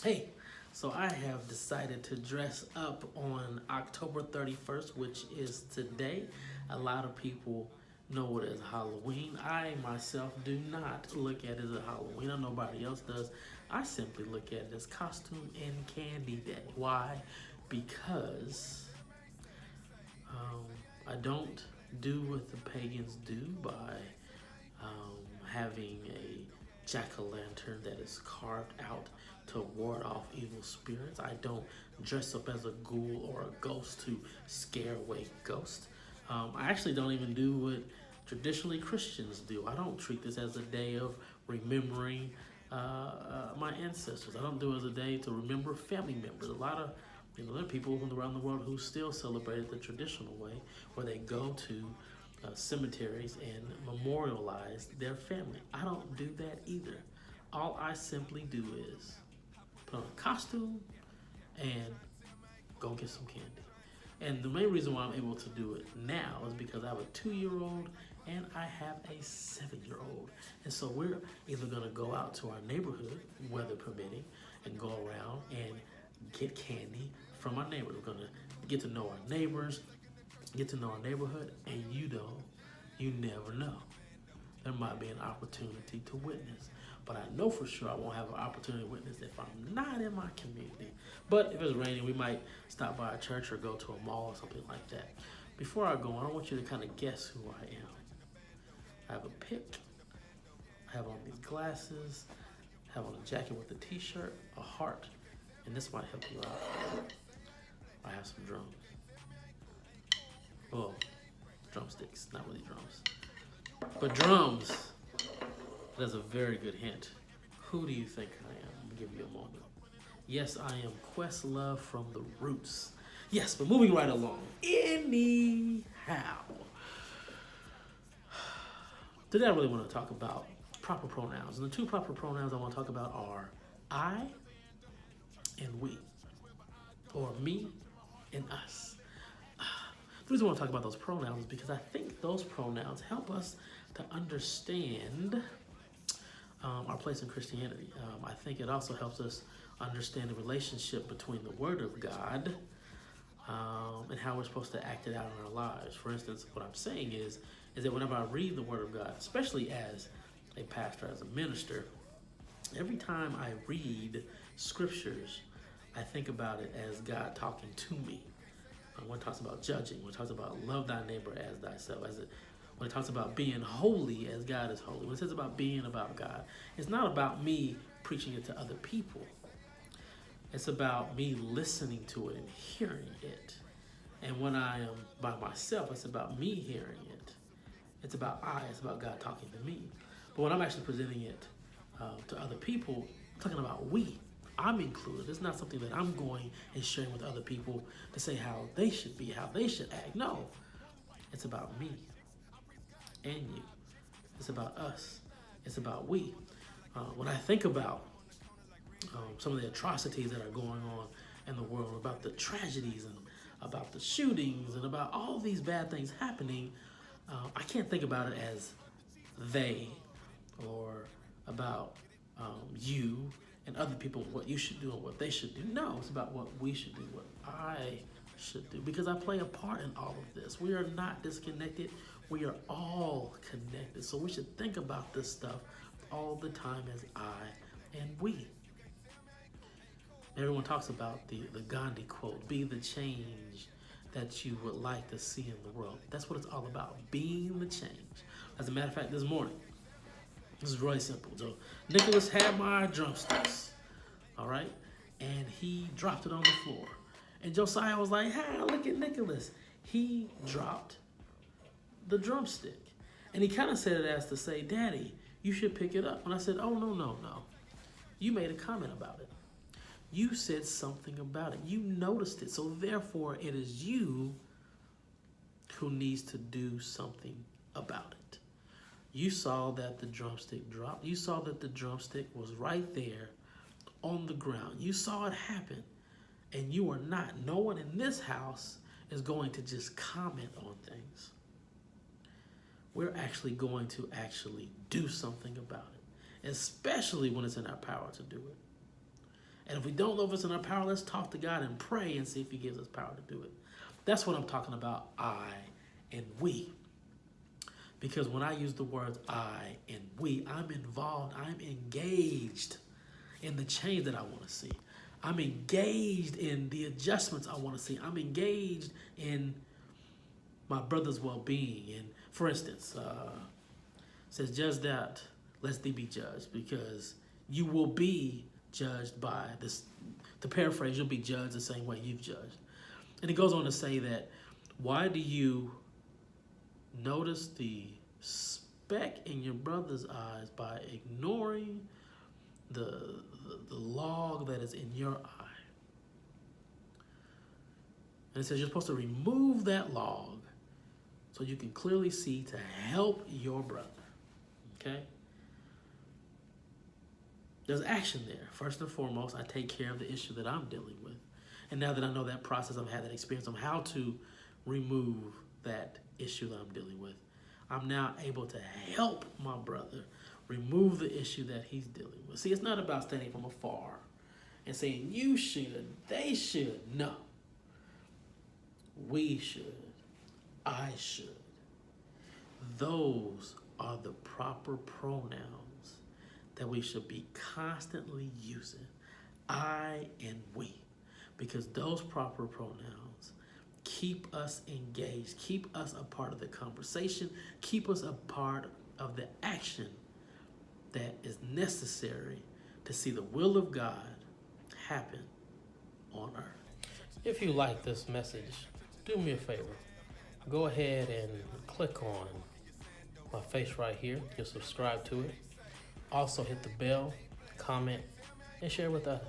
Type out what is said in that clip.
Hey, so I have decided to dress up on October 31st, which is today. A lot of people know it as Halloween. I myself do not look at it as a Halloween. Nobody else does. I simply look at it as costume and candy day. Why? Because um, I don't do what the pagans do by having a jack-o'-lantern that is carved out to ward off evil spirits. I don't dress up as a ghoul or a ghost to scare away ghosts. I actually don't even do what traditionally Christians do. I don't treat this as a day of remembering my ancestors. I don't do it as a day to remember family members. A lot of there are people around the world who still celebrate it the traditional way, where they go to cemeteries and memorialize their family. I don't do that either. All I simply do is put on a costume and go get some candy. And the main reason why I'm able to do it now is because I have a 2-year-old and I have a 7-year-old. And so we're either going to go out to our neighborhood, weather permitting, and go around and get candy from our neighbors. We're going to get to know our neighbors, get to know our neighborhood, and you never know. There might be an opportunity to witness. But I know for sure I won't have an opportunity to witness if I'm not in my community. But if it's raining, we might stop by a church or go to a mall or something like that. Before I go on, I want you to kind of guess who I am. I have a pick, I have on these glasses, I have on a jacket with a t-shirt, a heart, and this might help you out. I have some drums. Well, drumsticks, not really drums. But drums, that's a very good hint. Who do you think I am? I'm gonna give you a moment. Yes, I am Questlove from the Roots. Yes, but moving right along. Anyhow, today I really want to talk about proper pronouns. And the two proper pronouns I want to talk about are I and we, or me and us. The reason I want to talk about those pronouns is because I think those pronouns help us to understand our place in Christianity. I think it also helps us understand the relationship between the Word of God and how we're supposed to act it out in our lives. For instance, what I'm saying is that whenever I read the Word of God, especially as a pastor, as a minister, every time I read scriptures, I think about it as God talking to me. When it talks about judging, when it talks about love thy neighbor as thyself, when it talks about being holy as God is holy, when it says about being about God, it's not about me preaching it to other people. It's about me listening to it and hearing it. And when I am by myself, it's about me hearing it. It's about it's about God talking to me. But when I'm actually presenting it to other people, I'm talking about we. I'm included. It's not something that I'm going and sharing with other people to say how they should be, how they should act. No, it's about me and you. It's about us. It's about we. When I think about some of the atrocities that are going on in the world, about the tragedies and about the shootings and about all these bad things happening, I can't think about it as they or about you and other people, what you should do and what they should do. No, it's about what we should do, what I should do, because I play a part in all of this. We are not disconnected. We are all connected. So we should think about this stuff all the time as I and we. Everyone talks about the Gandhi quote, be the change that you would like to see in the world. That's what it's all about, being the change. As a matter of fact, this morning, this is really simple. So Nicholas had my drumsticks, all right? And he dropped it on the floor. And Josiah was like, hey, look at Nicholas. He dropped the drumstick. And he kind of said it as to say, Daddy, you should pick it up. And I said, oh, no. You made a comment about it. You said something about it. You noticed it. So therefore, it is you who needs to do something about it. You saw that the drumstick dropped. You saw that the drumstick was right there on the ground. You saw it happen. And you are not. No one in this house is going to just comment on things. We're actually going to do something about it, especially when it's in our power to do it. And if we don't know if it's in our power, let's talk to God and pray and see if he gives us power to do it. That's what I'm talking about, I and we. Because when I use the words I and we, I'm involved, I'm engaged in the change that I want to see. I'm engaged in the adjustments I want to see. I'm engaged in my brother's well-being. And for instance, says, judge that, lest thee be judged, because you will be judged by this. To paraphrase, you'll be judged the same way you've judged. And it goes on to say that, why do you notice the speck in your brother's eyes by ignoring the log that is in your eye? And it says you're supposed to remove that log so you can clearly see to help your brother. Okay? There's action there. First and foremost, I take care of the issue that I'm dealing with. And now that I know that process, I've had that experience of how to remove that issue that I'm dealing with, I'm now able to help my brother remove the issue that he's dealing with. See, it's not about standing from afar and saying, you should, they should. No. We should. I should. Those are the proper pronouns that we should be constantly using. I and we. Because those proper pronouns keep us engaged, keep us a part of the conversation, keep us a part of the action that is necessary to see the will of God happen on earth. If you like this message, do me a favor. Go ahead and click on my face right here. You'll subscribe to it. Also hit the bell, comment, and share with others.